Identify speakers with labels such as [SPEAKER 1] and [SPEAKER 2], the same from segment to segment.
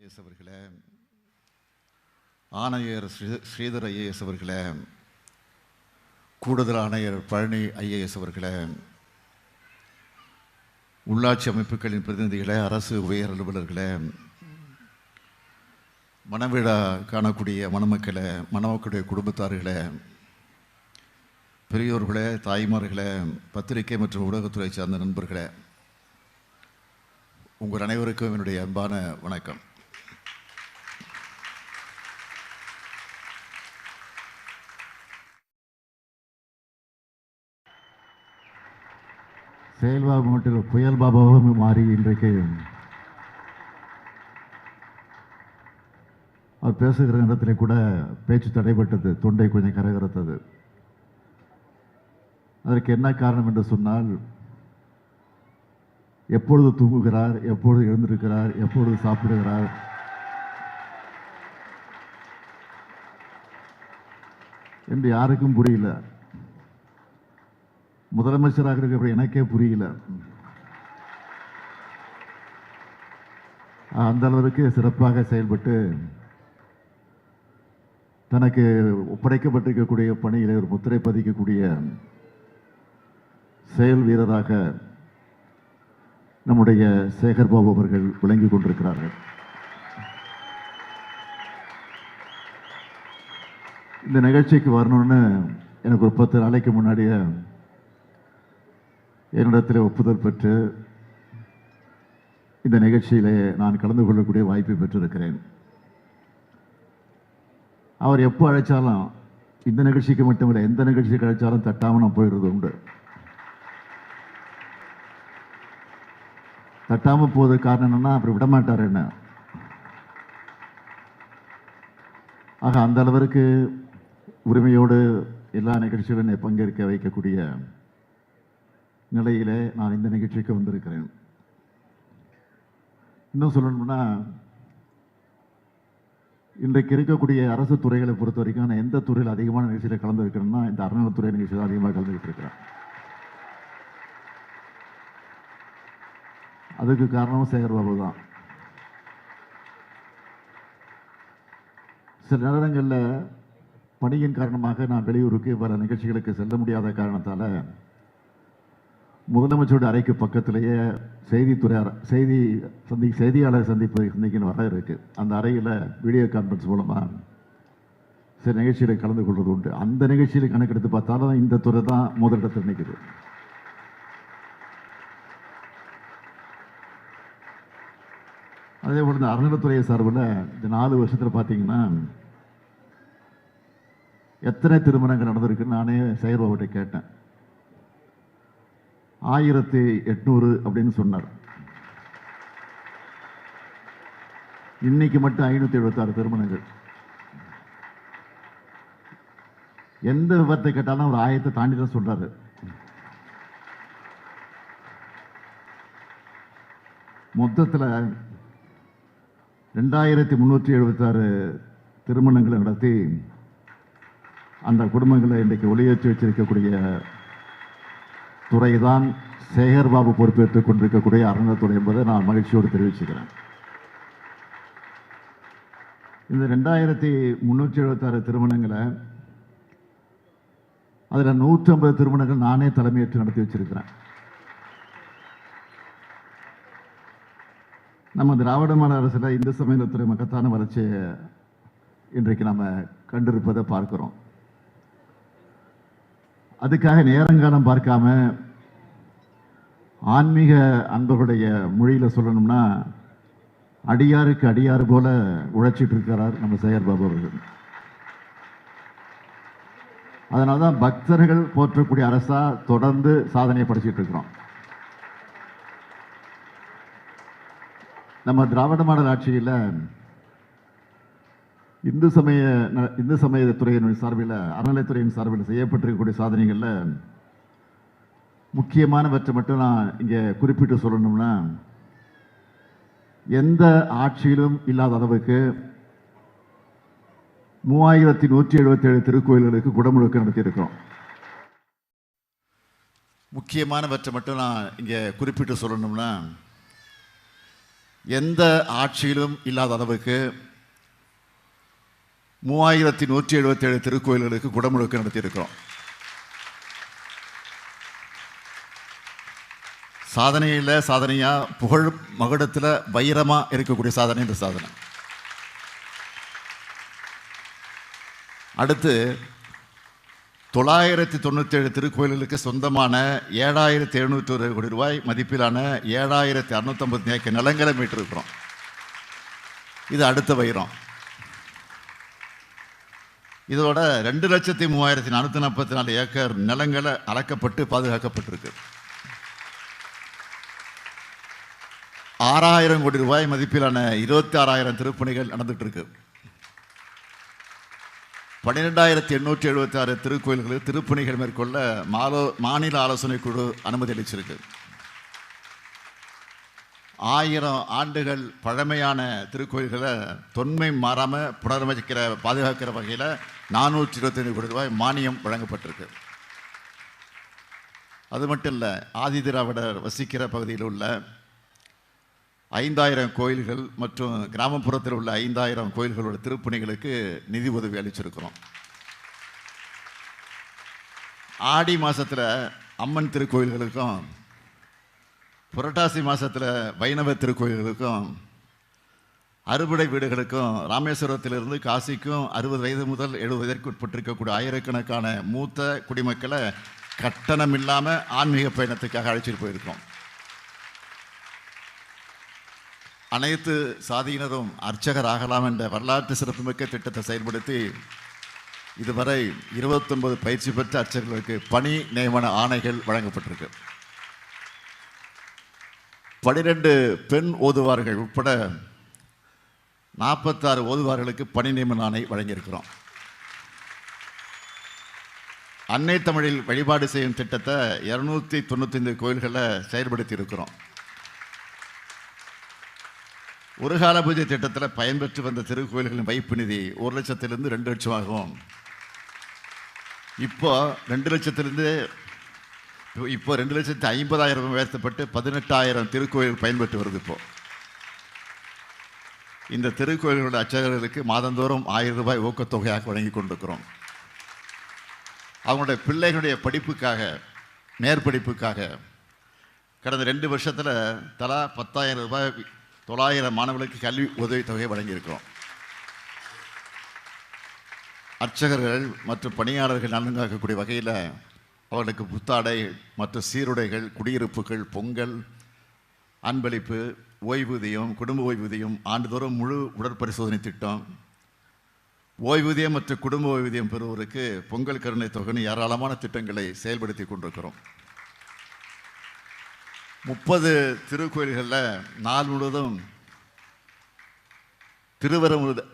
[SPEAKER 1] IAS அவர்களே, ஆணையர் Sridhar IAS அவர்களே, கூடுதல் ஆணையர் பழனி ஐஏஎஸ் அவர்களே, உள்ளாட்சி அமைப்புகளின் பிரதிநிதிகளே, அரசு உயர் அலுவலர்களே, மணவிழா காணக்கூடிய மணமக்களே, மணமக்களுடைய குடும்பத்தார்களே, பெரியோர்களே, தாய்மார்களே, பத்திரிகை மற்றும் ஊடகத்துறை சார்ந்த நண்பர்களே, உங்கள் அனைவருக்கும் என்னுடைய அன்பான வணக்கம். செயல்பாபு மட்டும் புயல் பாபாவும் மாறி இன்றைக்கு அவர் பேசுகிற நேரத்திலே கூட பேச்சு தடைபட்டது, தொண்டை கொஞ்சம் கரகரத்தது. அதற்கு என்ன காரணம் என்று சொன்னால், எப்பொழுது தூங்குகிறார், எப்பொழுது எழுந்திருக்கிறார், எப்பொழுது சாப்பிடுகிறார், என்று யாருக்கும் புரியல. முதலமைச்சராக இருக்கிற எனக்கே புரியல. அந்த அளவிற்கு சிறப்பாக செயல்பட்டு தனக்கு ஒப்படைக்கப்பட்டிருக்கக்கூடிய பணியிலே ஒரு முத்திரை பதிக்கக்கூடிய செயல் வீரராக நம்முடைய சேகர் பாபு அவர்கள் விளங்கி கொண்டிருக்கிறார்கள். இந்த நிகழ்ச்சிக்கு வரணும்னு எனக்கு ஒரு 10 நாளைக்கு முன்னாடியே என்னிடத்தில் ஒப்புதல் பெற்று இந்த நிகழ்ச்சியிலே நான் கலந்து கொள்ளக்கூடிய வாய்ப்பை பெற்றிருக்கிறேன். அவர் எப்போ அழைச்சாலும், இந்த நிகழ்ச்சிக்கு மட்டுமில்லை, எந்த நிகழ்ச்சிக்கு அழைச்சாலும் தட்டாமல் நான் போயிடுறது உண்டு. தட்டாமல் போவதற்கு காரணம் என்னன்னா, அப்படி விடமாட்டார் என்ன. ஆக அந்த அளவிற்கு உரிமையோடு எல்லா நிகழ்ச்சிகளும் பங்கேற்க வைக்கக்கூடிய நிலையிலே நான் இந்த நிகழ்ச்சிக்கு வந்திருக்கிறேன். இன்னும் சொல்லணும்னா, இன்றைக்கு இருக்கக்கூடிய அரசு துறைகளை பொறுத்த வரைக்கும் நான் எந்த துறையில் அதிகமான நிகழ்ச்சியில் கலந்துருக்கிறேன்னா, இந்த அறநிலைத்துறை நிகழ்ச்சியில் அதிகமாக கலந்துக்கிட்டு இருக்கிறேன். அதுக்கு காரணம் சேகர் பாபு தான். சில நேரங்களில் பணியின் காரணமாக நான் வெளியூருக்கு பல நிகழ்ச்சிகளுக்கு செல்ல முடியாத காரணத்தால் முதலமைச்சருடைய அறைக்கு பக்கத்திலேயே செய்தியாளர் சந்திக்கணும் வர இருக்கு. அந்த அறையில் வீடியோ கான்ஃபரன்ஸ் மூலமாக சில நிகழ்ச்சியில் கலந்து கொள்வது உண்டு. அந்த நிகழ்ச்சியில் கணக்கெடுத்து பார்த்தாலும் இந்த துறை தான் முதலிடத்தில் நிற்குது. அதே போல இந்த அறநிலைத்துறை சார்பில் இந்த 4 வருஷத்தில் பார்த்தீங்கன்னா எத்தனை திருமணங்கள் நடந்திருக்குன்னு நானே சேகர் பாபுட்ட கேட்டேன். 1800 அப்படின்னு சொன்னார். இன்னைக்கு மட்டும் 576 திருமணங்கள். எந்த விவரத்தை கேட்டாலும் அவர் 1000 தாண்டி தான் சொல்றாரு. மொத்தத்தில் 2376 திருமணங்களை நடத்தி அந்த குடும்பங்களை இன்றைக்கு ஒளியேற்றி வச்சிருக்கக்கூடிய துறைதான் சேகர் பாபு பொறுப்பேற்றுக் கொண்டிருக்கக்கூடிய அறநிலைத்துறை என்பதை நான் மகிழ்ச்சியோடு தெரிவிச்சுக்கிறேன். இந்த 2376 திருமணங்களை அதில் 150 திருமணங்கள் நானே தலைமையேற்று நடத்தி வச்சிருக்கிறேன். நம்ம திராவிட மாடல் அரசில் இந்து சமயத்துறை மகத்தான வளர்ச்சியை இன்றைக்கு நம்ம கண்டிருப்பதை பார்க்கிறோம். அதுக்காக நேரங்காலம் பார்க்காம ஆன்மீக அன்பர்களுடைய மொழியில் சொல்லணும்னா, அடியாருக்கு அடியாறு போல உழைச்சிட்டு இருக்கிறார் நம்ம சேகர் பாபு அவர்கள். அதனால தான் பக்தர்கள் போற்றக்கூடிய அரசா தொடர்ந்து சாதனையை படைச்சிட்டு இருக்கிறோம். நம்ம திராவிட மாடல் ஆட்சியில் இந்து சமயத்துறையின் சார்பில், அறநிலைத்துறையின் சார்பில் செய்யப்பட்டிருக்கக்கூடிய சாதனைகளில் முக்கியமானவற்றை மட்டும் நான் இங்கே குறிப்பிட்டு சொல்லணும்னா, எந்த ஆட்சியிலும் இல்லாத அளவுக்கு 3177 திருக்கோயில்களுக்கு குடமுழுக்கு நடத்தியிருக்கிறோம். முக்கியமானவற்றை மட்டும் நான் இங்கே குறிப்பிட்டு சொல்லணும்னா, எந்த ஆட்சியிலும் இல்லாத அளவுக்கு 3177 திருக்கோயில்களுக்கு குடமுழுக்கு நடத்தியிருக்கிறோம். சாதனையில் சாதனையா, புகழ் மகுடத்தில் வைரமா இருக்கக்கூடிய சாதனை இந்த சாதனை. அடுத்து 997 திருக்கோயில்களுக்கு சொந்தமான 7701 கோடி ரூபாய் மதிப்பிலான 7650 ஏக்கர் நிலங்களை மீட்டிருக்கிறோம். இது அடுத்த வைரம். இதோட 2,03,444 ஏக்கர் நிலங்களை அளக்கப்பட்டு பாதுகாக்கப்பட்டிருக்கு. 6000 கோடி ரூபாய் மதிப்பிலான 26,000 திருப்பணிகள் நடந்துட்டு இருக்கு. 12,876 திருக்கோயில்களில் திருப்பணிகள் மேற்கொள்ள மாநில ஆலோசனை குழு அனுமதி அளிச்சிருக்கு. 1000 ஆண்டுகள் பழமையான திருக்கோயில்களை தொன்மை மாறாமல் புனரமைக்கிற பாதுகாக்கிற வகையில் 425 கோடி ரூபாய் மானியம் வழங்கப்பட்டிருக்கு. அது மட்டும் இல்லை, ஆதிதிராவிடர் வசிக்கிற பகுதியில் உள்ள 5000 கோயில்கள் மற்றும் கிராமப்புறத்தில் உள்ள 5000 கோயில்களோட திருப்பணிகளுக்கு நிதி உதவி அளிச்சிருக்கிறோம். ஆடி மாதத்தில் அம்மன் திருக்கோயில்களுக்கும், புரட்டாசி மாதத்தில் வைணவ திருக்கோயில்களுக்கும், அறுபடை வீடுகளுக்கும், ராமேஸ்வரத்திலிருந்து காசிக்கும் 60 வயது முதல் 70 வயதிற்கு உட்பட்டிருக்கக்கூடிய ஆயிரக்கணக்கான மூத்த குடிமக்களை கட்டணம் இல்லாமல் ஆன்மீக பயணத்துக்காக அழைச்சிட்டு போயிருக்கோம். அனைத்து சாதியினரும் அர்ச்சகர் ஆகலாம் என்ற வரலாற்று சிறப்புமிக்க திட்டத்தை செயல்படுத்தி இதுவரை 29 பயிற்சி பெற்ற அர்ச்சகர்களுக்கு பணி நியமன ஆணைகள் வழங்கப்பட்டிருக்கு. 12 பெண் ஓதுவார்கள் உட்பட 46 ஓதுவார்களுக்கு பணி நியமன ஆணை வழங்கியிருக்கிறோம். அன்னை தமிழில் வழிபாடு செய்யும் திட்டத்தை 295 கோயில்களை செயல்படுத்தி இருக்கிறோம். ஒரு கால பூஜை திட்டத்தில் பயன்பெற்று வந்த திருக்கோயில்களின் வைப்பு நிதி 1 லட்சத்திலிருந்து 2 லட்சம் ஆகும். இப்போ 2 லட்சத்திலிருந்து 2,50,000 உயர்த்தப்பட்டு 18,000 திருக்கோயில் பயன்பெற்று வருது. இப்போ இந்த திருக்கோயில்களோட அர்ச்சகர்களுக்கு மாதந்தோறும் 1000 ரூபாய் ஊக்கத்தொகையாக வழங்கி கொண்டிருக்கிறோம். அவங்களுடைய பிள்ளைகளுடைய படிப்புக்காக, மேற்படிப்புக்காக கடந்த 2 வருஷத்தில் தலா 10,000 ரூபாய் 900 மாணவர்களுக்கு கல்வி உதவித்தொகை வழங்கியிருக்கிறோம். அர்ச்சகர்கள் மற்றும் பணியாளர்கள் நலன்காக்கக்கூடிய வகையில் அவர்களுக்கு புத்தாடை மற்றும் சீருடைகள், குடியிருப்புகள், பொங்கல், அன்பளிப்பு, ஓய்வூதியம், குடும்ப ஓய்வூதியம், ஆண்டுதோறும் முழு உடற்பரிசோதனை திட்டம், ஓய்வூதியம் மற்றும் குடும்ப ஓய்வூதியம் பெறுவோருக்கு பொங்கல் கருணை தொகைன்னு ஏராளமான திட்டங்களை செயல்படுத்தி கொண்டிருக்கிறோம். 30 திருக்கோயில்களில் நாள் முழுவதும்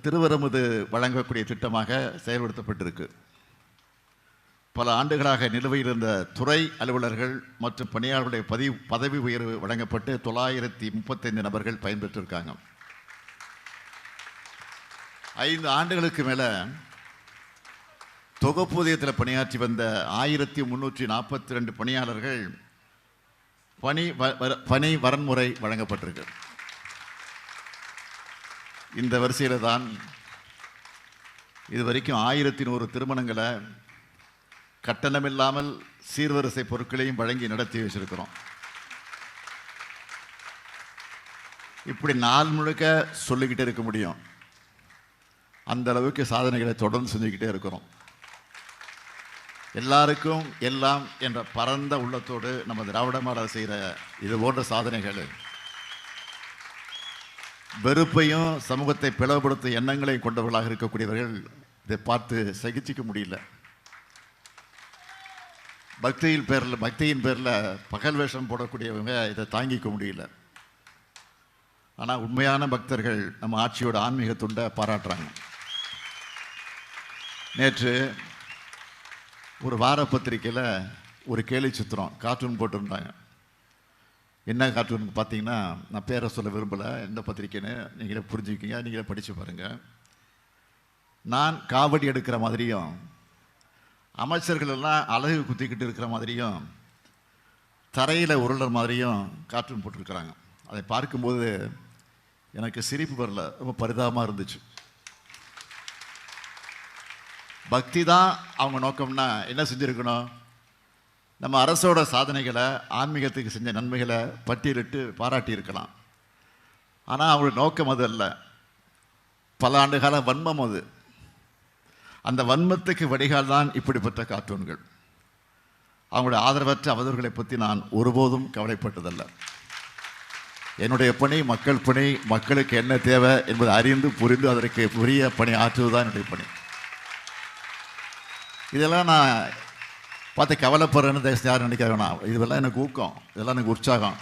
[SPEAKER 1] திருவரமுது வழங்கக்கூடிய திட்டமாக செயல்படுத்தப்பட்டிருக்கு. பல ஆண்டுகளாக நிலுவையில் இருந்த துறை அலுவலர்கள் மற்றும் பணியாளர்களுடைய பதவி உயர்வு வழங்கப்பட்டு 935 நபர்கள் பயன்பெற்றிருக்காங்க. 5 ஆண்டுகளுக்கு மேலே தொகுப்பூதியத்தில் பணியாற்றி வந்த 1342 பணியாளர்கள் பணி வரன்முறை வழங்கப்பட்டிருக்கு. இந்த வரிசையில் தான் இதுவரைக்கும் 1100 திருமணங்களை கட்டணமில்லாமல் சீர்வரிசை பொருட்களையும் வழங்கி நடத்தி வச்சிருக்கிறோம். இப்படி நாள் முழுக்க சொல்லிக்கிட்டே இருக்க முடியும். அந்த அளவுக்கு சாதனைகளை தொடர்ந்து செஞ்சுக்கிட்டே இருக்கிறோம். எல்லாருக்கும் எல்லாம் என்ற பரந்த உள்ளத்தோடு நம்ம திராவிட மாடல் செய்கிற இது போன்ற சாதனைகள் வெறுப்பையும் சமூகத்தை பிளவுபடுத்தும் எண்ணங்களையும் கொண்டவர்களாக இருக்கக்கூடியவர்கள் இதை பார்த்து சகிச்சிக்க முடியல. பக்தியின் பேரில் பகல் வேஷம் போடக்கூடியவங்க இதை தாங்கிக்க முடியல. ஆனால் உண்மையான பக்தர்கள் நம்ம ஆட்சியோட ஆன்மீக துண்டை பாராட்டுறாங்க. நேற்று ஒரு வார பத்திரிக்கையில் ஒரு கேலி சித்திரம் கார்ட்டூன் போட்டிருந்தாங்க. என்ன கார்ட்டூன் பார்த்தீங்கன்னா, நான் பேரை சொல்ல விரும்பலை, எந்த பத்திரிக்கைன்னு நீங்களே புரிஞ்சுக்கிங்க, நீங்களே படித்து பாருங்கள். நான் காவடி எடுக்கிற மாதிரியும், அமைச்சர்கள் எல்லாம் அழகு குத்திக்கிட்டு இருக்கிற மாதிரியும், தரையில் உருளுற மாதிரியும் கார்ட்டூன் போட்டிருக்கிறாங்க. அதை பார்க்கும்போது எனக்கு சிரிப்பு வரல, ரொம்ப பரிதாபமாக இருந்துச்சு. பக்தி தான் அவங்க நோக்கம்னா என்ன செஞ்சுருக்கணும்? நம்ம அரசோட சாதனைகளை, ஆன்மீகத்துக்கு செஞ்ச நன்மைகளை பட்டியலிட்டு பாராட்டியிருக்கலாம். ஆனால் அவங்களோட நோக்கம் அது அல்ல. பல ஆண்டு கால வன்மம் அது. அந்த வன்மத்துக்கு வடிகால் தான் இப்படிப்பட்ட கார்ட்டூன்கள். அவங்களுடைய ஆதரவற்ற அவதூறுகளை பற்றி நான் ஒருபோதும் கவலைப்பட்டதல்ல. என்னுடைய பணி மக்கள் பணி, மக்களுக்கு என்ன தேவை என்பதை அறிந்து புரிந்து அதற்கு உரிய பணி ஆற்றுவதுதான் என்னுடைய பணி. இதெல்லாம் நான் பார்த்து கவலைப்படுறேன்னு யாரும் நினைக்க வேணாம். இதெல்லாம் எனக்கு ஊக்கம், இதெல்லாம் எனக்கு உற்சாகம்.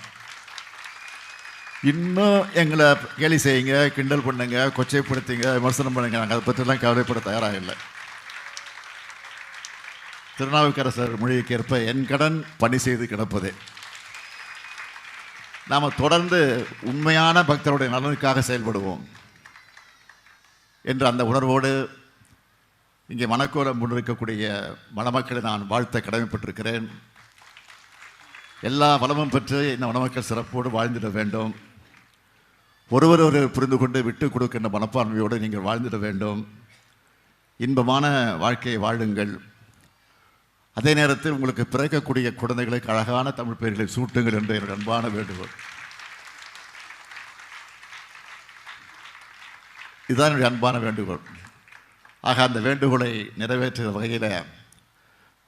[SPEAKER 1] இன்னும் எங்களை கேலி செய்யுங்க, கிண்டல் பண்ணுங்க, கொச்சைப்படுத்துங்க, விமர்சனம் பண்ணுங்க, நாங்கள் அதை பற்றிலாம் கவலைப்பட தயாராக இல்லை. திருநாவுக்கரசர் மொழிக்கேற்ப என் கடன் பணி செய்து கிடப்பதே. நாம் தொடர்ந்து உண்மையான பக்தருடைய நலனுக்காக செயல்படுவோம் என்ற அந்த உணர்வோடு இங்கே மணக்கோலம் முன்னிருக்கக்கூடிய மணமக்களை நான் வாழ்த்த கடமைப்பட்டிருக்கிறேன். எல்லா வளமும் பெற்று இந்த மணமக்கள் சிறப்போடு வாழ்ந்திட வேண்டும். ஒருவர் புரிந்து கொண்டு விட்டு கொடுக்கின்ற மனப்பான்மையோடு நீங்கள் வாழ்ந்திட வேண்டும். இன்பமான வாழ்க்கையை வாழுங்கள். அதே நேரத்தில் உங்களுக்கு பிறக்கக்கூடிய குழந்தைகளுக்கு அழகான தமிழ் பெயர்களை சூட்டுங்கள் என்று என்னுடைய அன்பான வேண்டுகோள். இதுதான் என்னுடைய அன்பான வேண்டுகோள். ஆக அந்த வேண்டுகோளை நிறைவேற்றுகிற வகையில்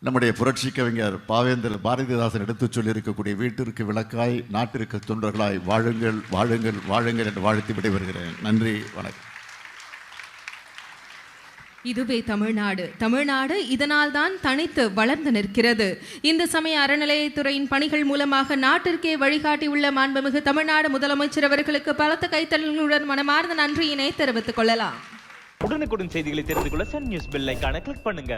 [SPEAKER 1] நம்முடைய புரட்சி கவிஞர் பாவேந்தர் பாரதிதாசன் எடுத்துச் சொல்லி இருக்கக்கூடிய வீட்டிற்கு விளக்காய் நாட்டிற்கு தொண்டர்களாய் வாழுங்கள் வாழுங்கள் வாழுங்கள் என்று வாழ்த்தி விடைபெறுகிறேன். நன்றி, வணக்கம்.
[SPEAKER 2] இதுவே தமிழ்நாடு. தமிழ்நாடு இதனால் தான் தனித்து வளர்ந்து நிற்கிறது. இந்து சமய அறநிலையத்துறையின் பணிகள் மூலமாக நாட்டிற்கே வழிகாட்டி உள்ள மாண்புமிகு தமிழ்நாடு முதலமைச்சர் அவர்களுக்கு பலத்த கைத்தறல்களுடன் மனமார்ந்த நன்றியினை தெரிவித்துக் கொள்ளலாம்.
[SPEAKER 3] உடனுக்குடன் செய்திகளை தெரிந்து கொள்ள சன் நியூஸ் பெல் ஐகானை கிளிக் பண்ணுங்க.